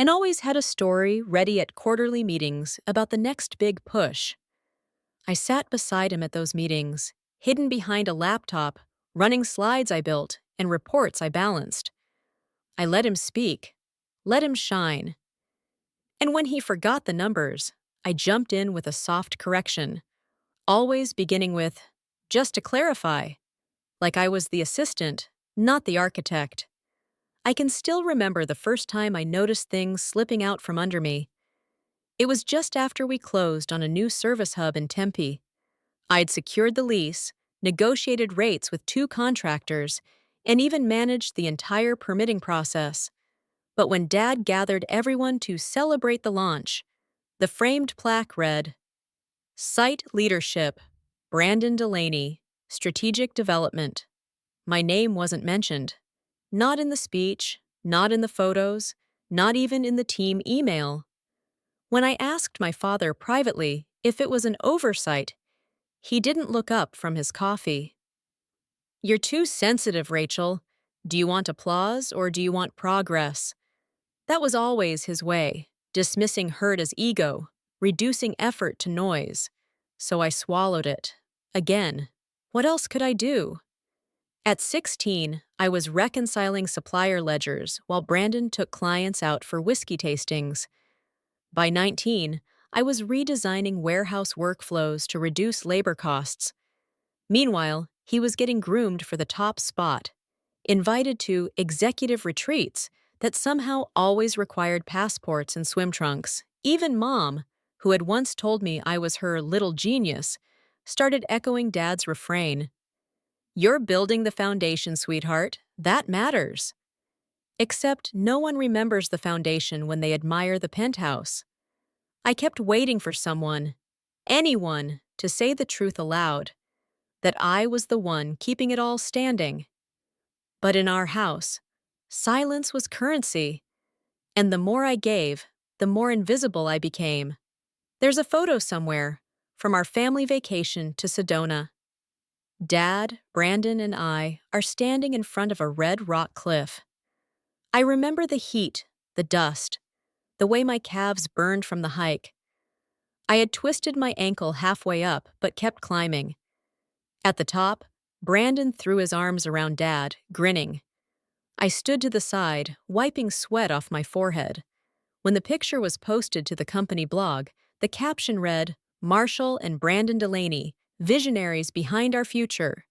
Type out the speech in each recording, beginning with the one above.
and always had a story ready at quarterly meetings about the next big push. I sat beside him at those meetings, hidden behind a laptop, running slides I built and reports I balanced. I let him speak, let him shine. And when he forgot the numbers, I jumped in with a soft correction, always beginning with, just to clarify, like I was the assistant, not the architect. I can still remember the first time I noticed things slipping out from under me. It was just after we closed on a new service hub in Tempe. I'd secured the lease, negotiated rates with 2 contractors, and even managed the entire permitting process. But when Dad gathered everyone to celebrate the launch, the framed plaque read, Site Leadership, Brandon Delaney, Strategic Development. My name wasn't mentioned. Not in the speech, not in the photos, not even in the team email. When I asked my father privately if it was an oversight, he didn't look up from his coffee. You're too sensitive, Rachel. Do you want applause or do you want progress? That was always his way, dismissing hurt as ego, reducing effort to noise. So I swallowed it. Again, what else could I do? At 16, I was reconciling supplier ledgers while Brandon took clients out for whiskey tastings. By 19, I was redesigning warehouse workflows to reduce labor costs. Meanwhile, he was getting groomed for the top spot, invited to executive retreats that somehow always required passports and swim trunks. Even Mom, who had once told me I was her little genius, started echoing Dad's refrain. You're building the foundation, sweetheart. That matters. Except no one remembers the foundation when they admire the penthouse. I kept waiting for someone, anyone, to say the truth aloud, that I was the one keeping it all standing. But in our house, silence was currency, and the more I gave, the more invisible I became. There's a photo somewhere, from our family vacation to Sedona. Dad, Brandon, and I are standing in front of a red rock cliff. I remember the heat, the dust, the way my calves burned from the hike. I had twisted my ankle halfway up but kept climbing. At the top, Brandon threw his arms around Dad, grinning. I stood to the side, wiping sweat off my forehead. When the picture was posted to the company blog, the caption read, Marshall and Brandon Delaney, visionaries behind our future.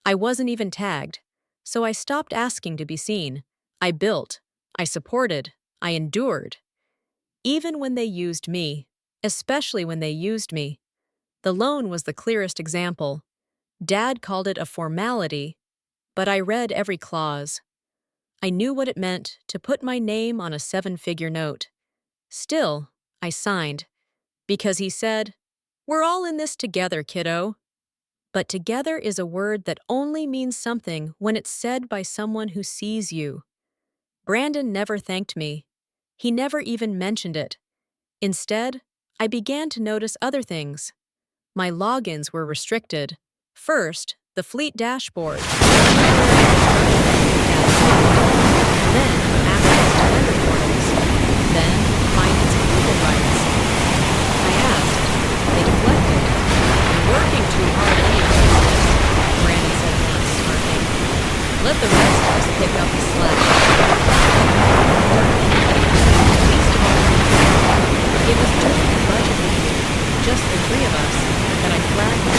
I wasn't even tagged, so I stopped asking to be seen. I built, I supported, I endured. Even when they used me, especially when they used me. The loan was the clearest example. Dad called it a formality, but I read every clause. I knew what it meant to put my name on a 7-figure note. Still, I signed, because he said, we're all in this together, kiddo. But together is a word that only means something when it's said by someone who sees you. Brandon never thanked me. He never even mentioned it. Instead, I began to notice other things. My logins were restricted. First, the fleet dashboard. Then, access to vendor portals. Then, finance and legal rights. I asked. They deflected. You're working too hard anyway. Brandon said once, smirking. Let the rest of us pick up the slack. At least all of us. It was during the budget meeting, just the 3 of us, that I flagged the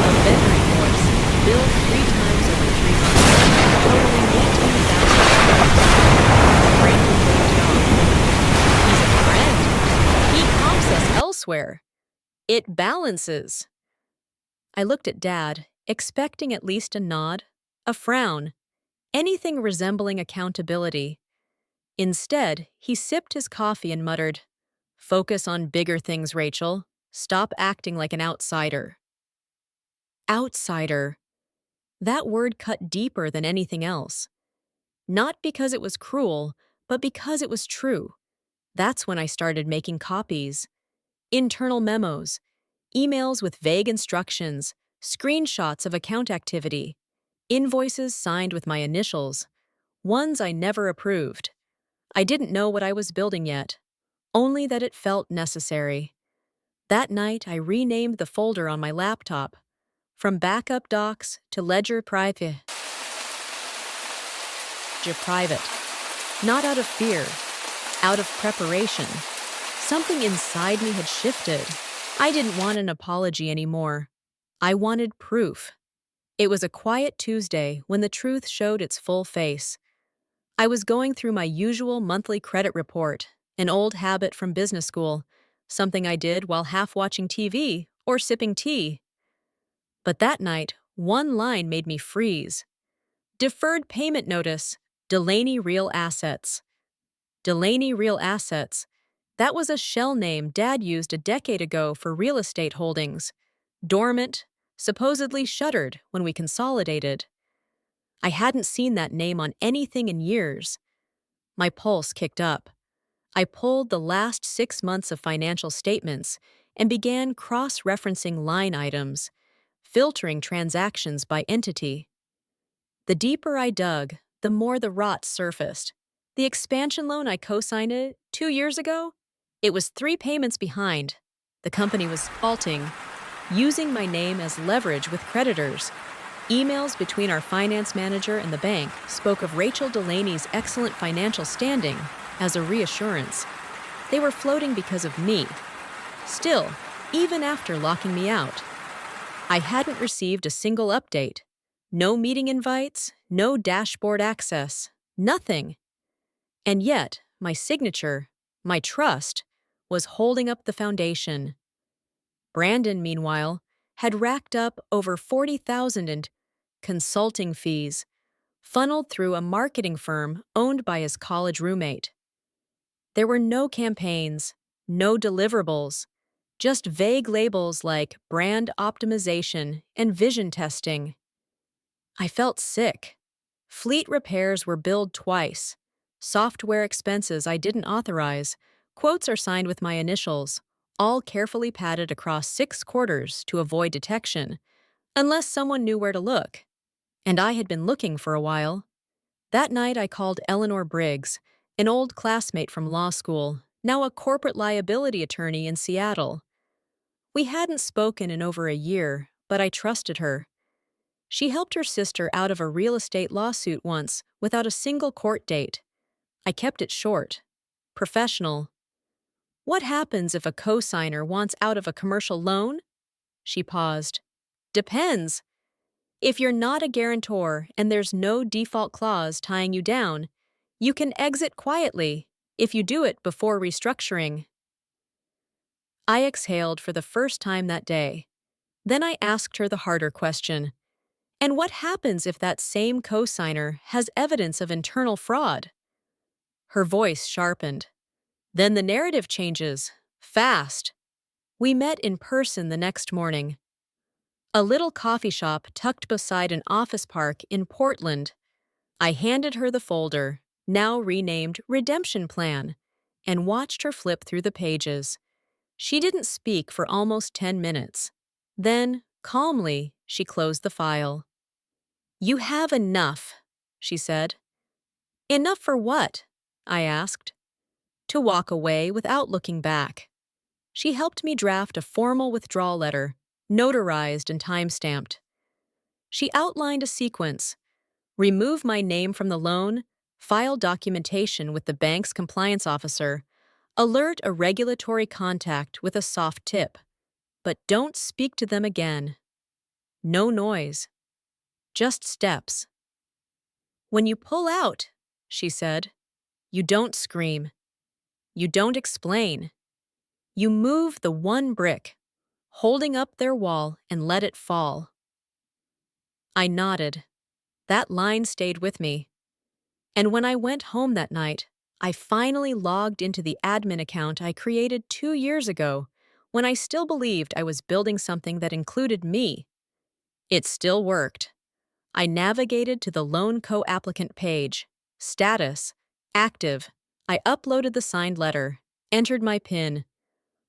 a veteran force, billed 3 times over 3 months, totaling $18,000. Brandon waved it off. He's a friend. He comps us elsewhere. It balances. I looked at Dad, expecting at least a nod, a frown, anything resembling accountability. Instead, he sipped his coffee and muttered, Focus on bigger things, Rachel. Stop acting like an outsider. Outsider. That word cut deeper than anything else. Not because it was cruel, but because it was true. That's when I started making copies. Internal memos, emails with vague instructions, screenshots of account activity, invoices signed with my initials, ones I never approved. I didn't know what I was building yet, only that it felt necessary. That night, I renamed the folder on my laptop from backup docs to ledger private. Not out of fear, out of preparation. Something inside me had shifted. I didn't want an apology anymore. I wanted proof. It was a quiet Tuesday when the truth showed its full face. I was going through my usual monthly credit report, an old habit from business school, something I did while half watching TV or sipping tea. But that night, one line made me freeze. Deferred payment notice, Delaney Real Assets. Delaney Real Assets. That was a shell name Dad used a decade ago for real estate holdings. Dormant, supposedly shuttered when we consolidated. I hadn't seen that name on anything in years. My pulse kicked up. I pulled the last 6 months of financial statements and began cross-referencing line items, filtering transactions by entity. The deeper I dug, the more the rot surfaced. The expansion loan I co-signed 2 years ago? It was 3 payments behind. The company was defaulting, using my name as leverage with creditors. Emails between our finance manager and the bank spoke of Rachel Delaney's excellent financial standing as a reassurance. They were floating because of me. Still, even after locking me out, I hadn't received a single update. No meeting invites, no dashboard access, nothing. And yet, my signature, my trust, was holding up the foundation. Brandon, meanwhile, had racked up over $40,000 in consulting fees, funneled through a marketing firm owned by his college roommate. There were no campaigns, no deliverables, just vague labels like brand optimization and vision testing. I felt sick. Fleet repairs were billed twice. Software expenses I didn't authorize. Quotes are signed with my initials, all carefully padded across 6 quarters to avoid detection, unless someone knew where to look. And I had been looking for a while. That night I called Eleanor Briggs, an old classmate from law school, now a corporate liability attorney in Seattle. We hadn't spoken in over a year, but I trusted her. She helped her sister out of a real estate lawsuit once without a single court date. I kept it short. Professional. What happens if a co-signer wants out of a commercial loan? She paused. Depends. If you're not a guarantor and there's no default clause tying you down, you can exit quietly if you do it before restructuring. I exhaled for the first time that day. Then I asked her the harder question. And what happens if that same co-signer has evidence of internal fraud? Her voice sharpened. Then the narrative changes. Fast. We met in person the next morning. A little coffee shop tucked beside an office park in Portland. I handed her the folder, now renamed Redemption Plan, and watched her flip through the pages. She didn't speak for almost 10 minutes. Then, calmly, she closed the file. You have enough, she said. Enough for what? I asked. To walk away without looking back. She helped me draft a formal withdrawal letter, notarized and time-stamped. She outlined a sequence. Remove my name from the loan, file documentation with the bank's compliance officer, alert a regulatory contact with a soft tip, but don't speak to them again. No noise. Just steps. When you pull out, she said, you don't scream. You don't explain. You move the one brick, holding up their wall, and let it fall. I nodded. That line stayed with me. And when I went home that night, I finally logged into the admin account I created 2 years ago when I still believed I was building something that included me. It still worked. I navigated to the loan co-applicant page. Status. Active. I uploaded the signed letter, entered my PIN.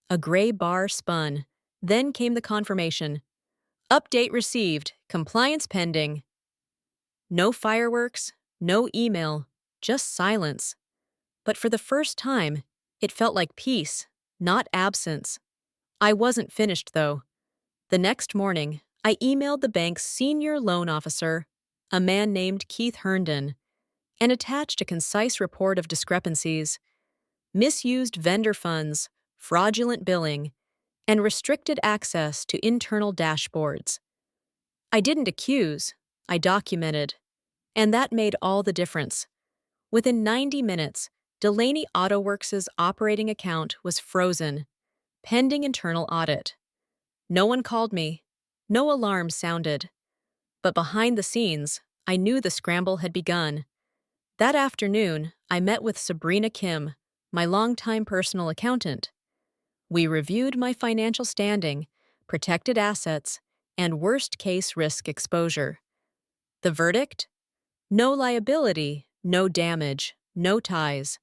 A gray bar spun. Then came the confirmation. Update received. Compliance pending. No fireworks, no email, just silence. But for the first time, it felt like peace, not absence. I wasn't finished, though. The next morning, I emailed the bank's senior loan officer, a man named Keith Herndon, and attached a concise report of discrepancies, misused vendor funds, fraudulent billing, and restricted access to internal dashboards. I didn't accuse, I documented, and that made all the difference. Within 90 minutes, Delaney AutoWorks' operating account was frozen, pending internal audit. No one called me, no alarm sounded. But behind the scenes, I knew the scramble had begun. That afternoon, I met with Sabrina Kim, my longtime personal accountant. We reviewed my financial standing, protected assets, and worst-case risk exposure. The verdict? No liability, no damage, no ties.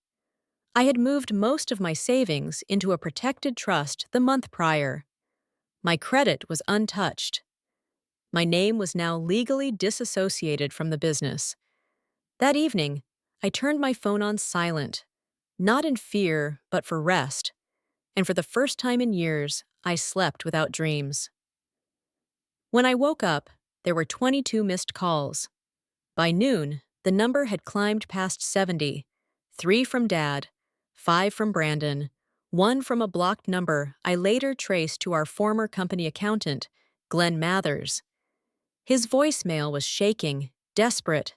I had moved most of my savings into a protected trust the month prior. My credit was untouched. My name was now legally disassociated from the business. That evening, I turned my phone on silent, not in fear, but for rest, and for the first time in years, I slept without dreams. When I woke up, there were 22 missed calls. By noon, the number had climbed past 70, 3 from Dad, 5 from Brandon, 1 from a blocked number I later traced to our former company accountant, Glenn Mathers. His voicemail was shaking, desperate.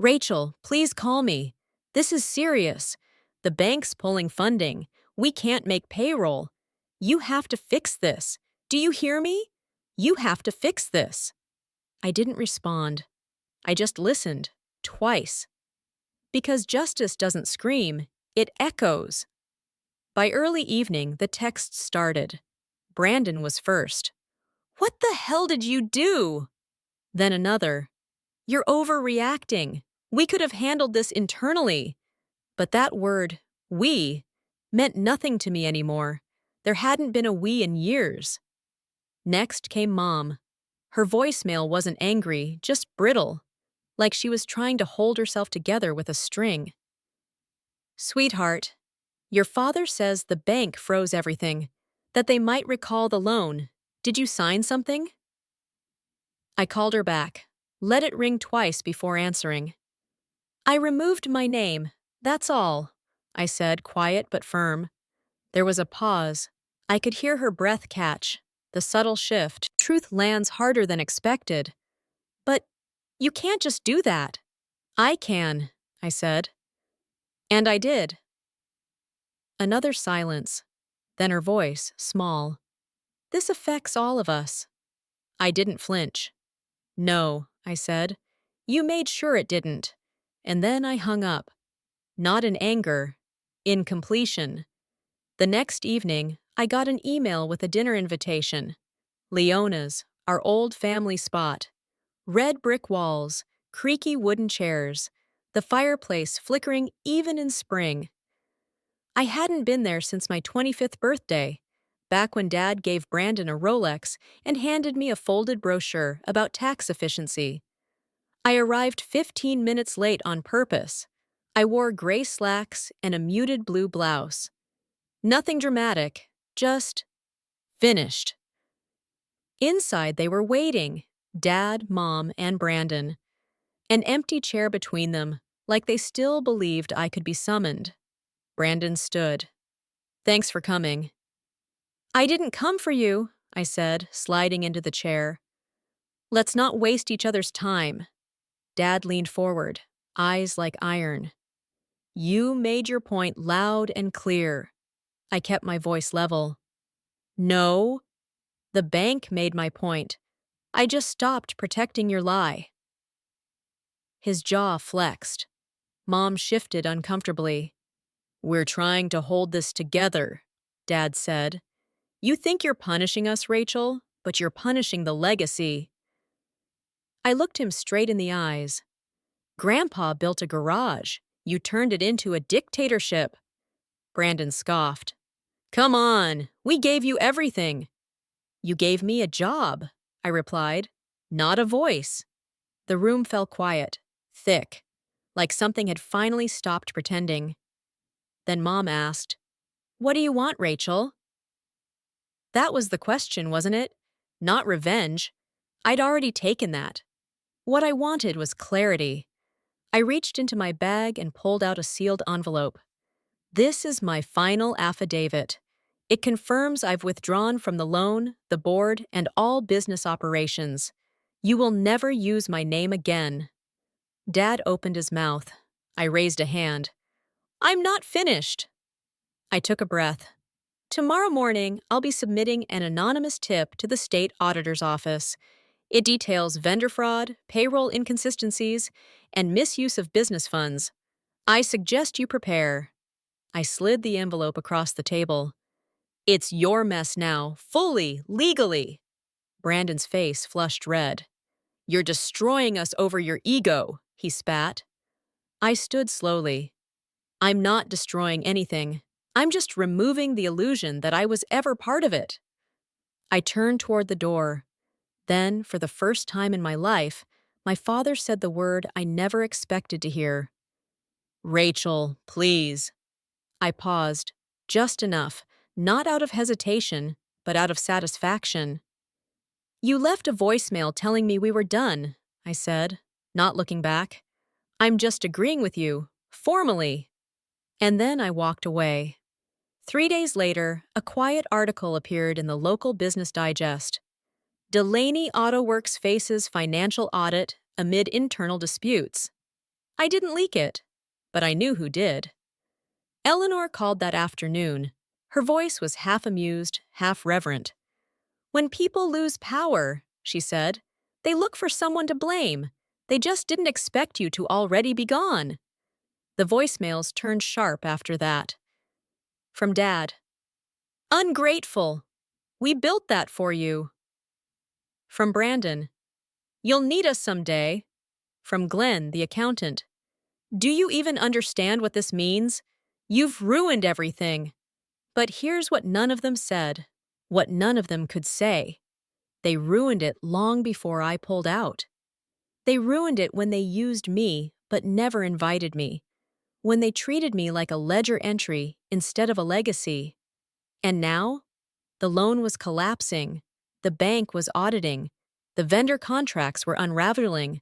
"Rachel, please call me. This is serious. The bank's pulling funding. We can't make payroll. You have to fix this. Do you hear me? You have to fix this." I didn't respond. I just listened, twice. Because justice doesn't scream, it echoes. By early evening, the texts started. Brandon was first. "What the hell did you do?" Then another. "You're overreacting. We could have handled this internally." But that word, we, meant nothing to me anymore. There hadn't been a we in years. Next came Mom. Her voicemail wasn't angry, just brittle, like she was trying to hold herself together with a string. "Sweetheart, your father says the bank froze everything, that they might recall the loan. Did you sign something?" I called her back, let it ring twice before answering. "I removed my name, that's all," I said, quiet but firm. There was a pause. I could hear her breath catch, the subtle shift. Truth lands harder than expected. "But you can't just do that." "I can," I said. And I did. Another silence, then her voice, small. "This affects all of us." I didn't flinch. "No," I said. "You made sure it didn't." And then I hung up. Not in anger, in completion. The next evening, I got an email with a dinner invitation. Leona's, our old family spot. Red brick walls, creaky wooden chairs, the fireplace flickering even in spring. I hadn't been there since my 25th birthday, back when Dad gave Brandon a Rolex and handed me a folded brochure about tax efficiency. I arrived 15 minutes late on purpose. I wore gray slacks and a muted blue blouse. Nothing dramatic, just finished. Inside they were waiting, Dad, Mom, and Brandon. An empty chair between them, like they still believed I could be summoned. Brandon stood. "Thanks for coming." "I didn't come for you," I said, sliding into the chair. "Let's not waste each other's time." Dad leaned forward, eyes like iron. "You made your point loud and clear." I kept my voice level. "No, the bank made my point. I just stopped protecting your lie." His jaw flexed. Mom shifted uncomfortably. "We're trying to hold this together," Dad said. "You think you're punishing us, Rachel, but you're punishing the legacy." I looked him straight in the eyes. "Grandpa built a garage. You turned it into a dictatorship." Brandon scoffed. "Come on, we gave you everything." "You gave me a job," I replied, "not a voice." The room fell quiet, thick, like something had finally stopped pretending. Then Mom asked, "What do you want, Rachel?" That was the question, wasn't it? Not revenge. I'd already taken that. What I wanted was clarity. I reached into my bag and pulled out a sealed envelope. This is my final affidavit. It confirms I've withdrawn from the loan, the board, and all business operations. You will never use my name again. Dad opened his mouth. I raised a hand. I'm not finished. I took a breath. Tomorrow morning, I'll be submitting an anonymous tip to the state auditor's office. It details vendor fraud, payroll inconsistencies, and misuse of business funds. I suggest you prepare. I slid the envelope across the table. It's your mess now, fully, legally. Brandon's face flushed red. You're destroying us over your ego, he spat. I stood slowly. I'm not destroying anything. I'm just removing the illusion that I was ever part of it. I turned toward the door. Then, for the first time in my life, my father said the word I never expected to hear. Rachel, please. I paused, just enough, not out of hesitation, but out of satisfaction. You left a voicemail telling me we were done, I said, not looking back. I'm just agreeing with you, formally. And then I walked away. 3 days later, a quiet article appeared in the local Business Digest. Delaney Auto Works faces financial audit amid internal disputes. I didn't leak it, but I knew who did. Eleanor called that afternoon. Her voice was half amused, half reverent. When people lose power, she said, they look for someone to blame. They just didn't expect you to already be gone. The voicemails turned sharp after that. From Dad. Ungrateful. We built that for you. From Brandon. You'll need us someday. From Glenn, the accountant. Do you even understand what this means? You've ruined everything. But here's what none of them said, what none of them could say. They ruined it long before I pulled out. They ruined it when they used me, but never invited me. When they treated me like a ledger entry instead of a legacy. And now? The loan was collapsing. The bank was auditing. The vendor contracts were unraveling.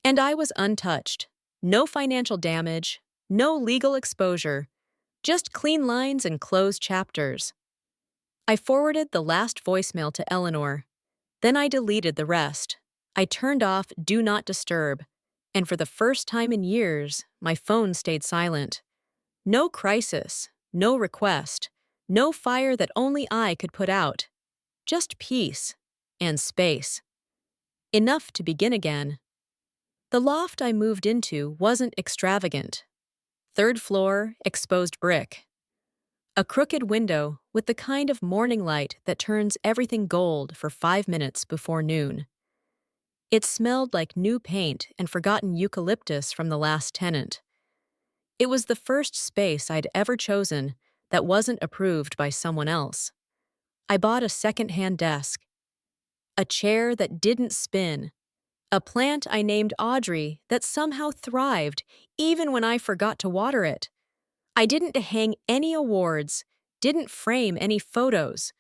And I was untouched. No financial damage, no legal exposure, just clean lines and closed chapters. I forwarded the last voicemail to Eleanor. Then I deleted the rest. I turned off Do Not Disturb, and for the first time in years, my phone stayed silent. No crisis, no request, no fire that only I could put out. Just peace and space. Enough to begin again. The loft I moved into wasn't extravagant. 3rd floor, exposed brick. A crooked window with the kind of morning light that turns everything gold for 5 minutes before noon. It smelled like new paint and forgotten eucalyptus from the last tenant. It was the first space I'd ever chosen that wasn't approved by someone else. I bought a second-hand desk. A chair that didn't spin. A plant I named Audrey that somehow thrived even when I forgot to water it. I didn't hang any awards, didn't frame any photos.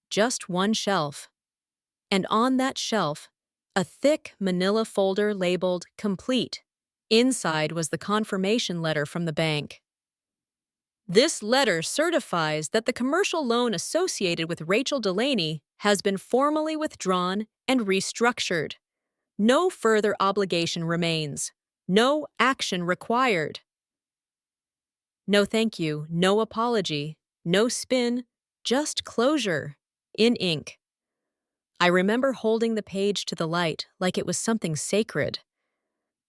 Just one shelf. And on that shelf, a thick manila folder labeled Complete. Inside was the confirmation letter from the bank. This letter certifies that the commercial loan associated with Rachel Delaney has been formally withdrawn and restructured. No further obligation remains. No action required. No thank you, no apology, no spin, just closure, in ink. I remember holding the page to the light like it was something sacred.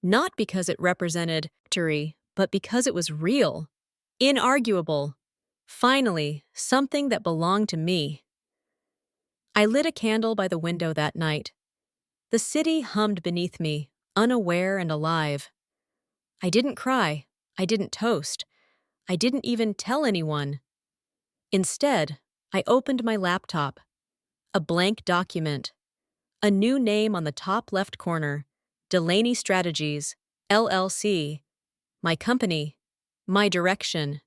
Not because it represented victory, but because it was real, inarguable. Finally, something that belonged to me. I lit a candle by the window that night. The city hummed beneath me, unaware and alive. I didn't cry. I didn't toast. I didn't even tell anyone. Instead, I opened my laptop. A blank document. A new name on the top left corner. Delaney Strategies, LLC. My company. My direction.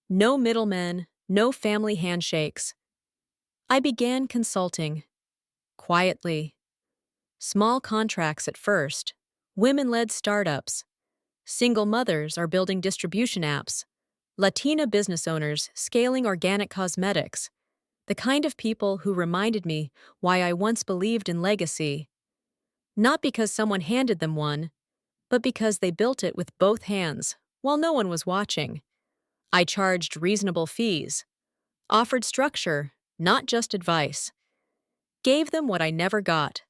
No middlemen, no family handshakes. I began consulting, quietly. Small contracts at first, women-led startups. Single mothers are building distribution apps. Latina business owners scaling organic cosmetics. The kind of people who reminded me why I once believed in legacy. Not because someone handed them one, but because they built it with both hands, while no one was watching. I charged reasonable fees, offered structure, not just advice, gave them what I never got,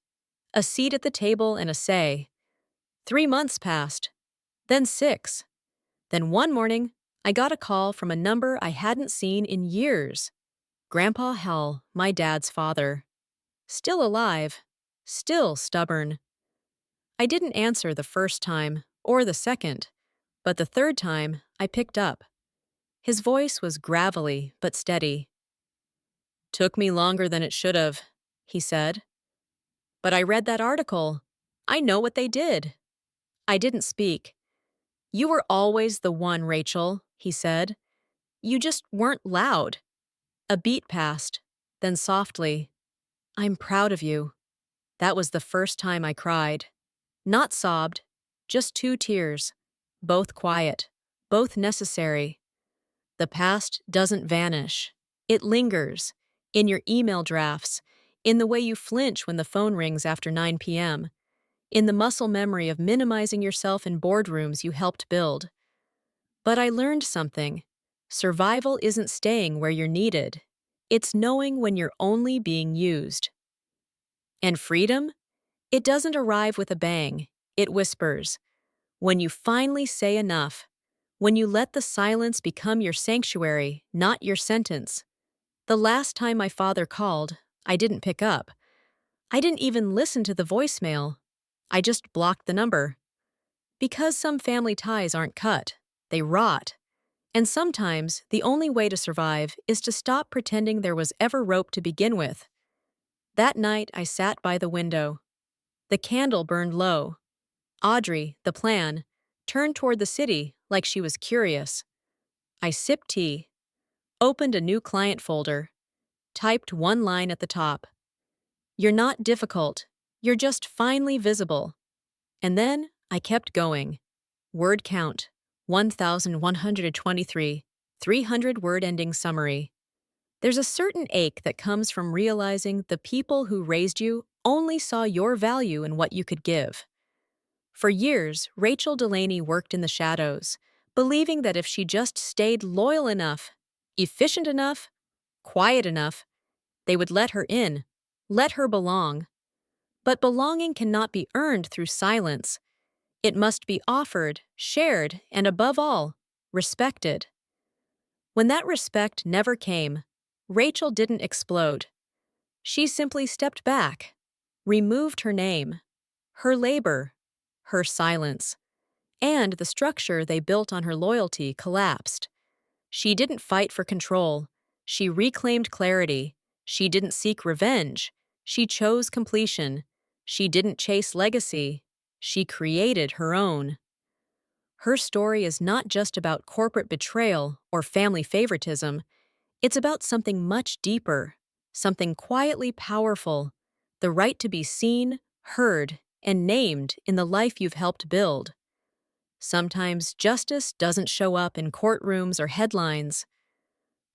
a seat at the table and a say. 3 months passed, then 6. Then one morning, I got a call from a number I hadn't seen in years. Grandpa Hal, my dad's father. Still alive, still stubborn. I didn't answer the first time, or the second, but the third time I picked up. His voice was gravelly but steady. "Took me longer than it should have," he said. "But I read that article. I know what they did." I didn't speak. "You were always the one, Rachel," he said. "You just weren't loud." A beat passed, then softly, "I'm proud of you." That was the first time I cried. Not sobbed, just 2 tears. Both quiet, both necessary. The past doesn't vanish. It lingers, in your email drafts, in the way you flinch when the phone rings after 9 p.m., in the muscle memory of minimizing yourself in boardrooms you helped build. But I learned something. Survival isn't staying where you're needed. It's knowing when you're only being used. And freedom? It doesn't arrive with a bang. It whispers. When you finally say enough. When you let the silence become your sanctuary, not your sentence. The last time my father called, I didn't pick up. I didn't even listen to the voicemail. I just blocked the number. Because some family ties aren't cut, they rot. And sometimes the only way to survive is to stop pretending there was ever rope to begin with. That night I sat by the window. The candle burned low. Audrey, the plan, turned toward the city like she was curious. I sipped tea, opened a new client folder, typed one line at the top. "You're not difficult. You're just finely visible." And then I kept going. Word count, 1,123, 300-word ending summary. There's a certain ache that comes from realizing the people who raised you only saw your value in what you could give. For years, Rachel Delaney worked in the shadows, believing that if she just stayed loyal enough, efficient enough, quiet enough, they would let her in, let her belong. But belonging cannot be earned through silence. It must be offered, shared, and above all, respected. When that respect never came, Rachel didn't explode. She simply stepped back, removed her name, her labor, her silence, and the structure they built on her loyalty collapsed. She didn't fight for control. She reclaimed clarity. She didn't seek revenge. She chose completion. She didn't chase legacy. She created her own. Her story is not just about corporate betrayal or family favoritism. It's about something much deeper, something quietly powerful, the right to be seen, heard, and named in the life you've helped build. Sometimes justice doesn't show up in courtrooms or headlines.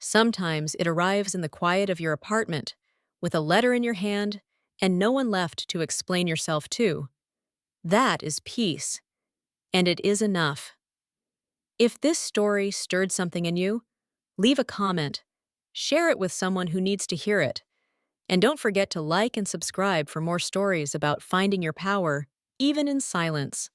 Sometimes it arrives in the quiet of your apartment, with a letter in your hand and no one left to explain yourself to. That is peace, and it is enough. If this story stirred something in you, leave a comment, share it with someone who needs to hear it, and don't forget to like and subscribe for more stories about finding your power, even in silence.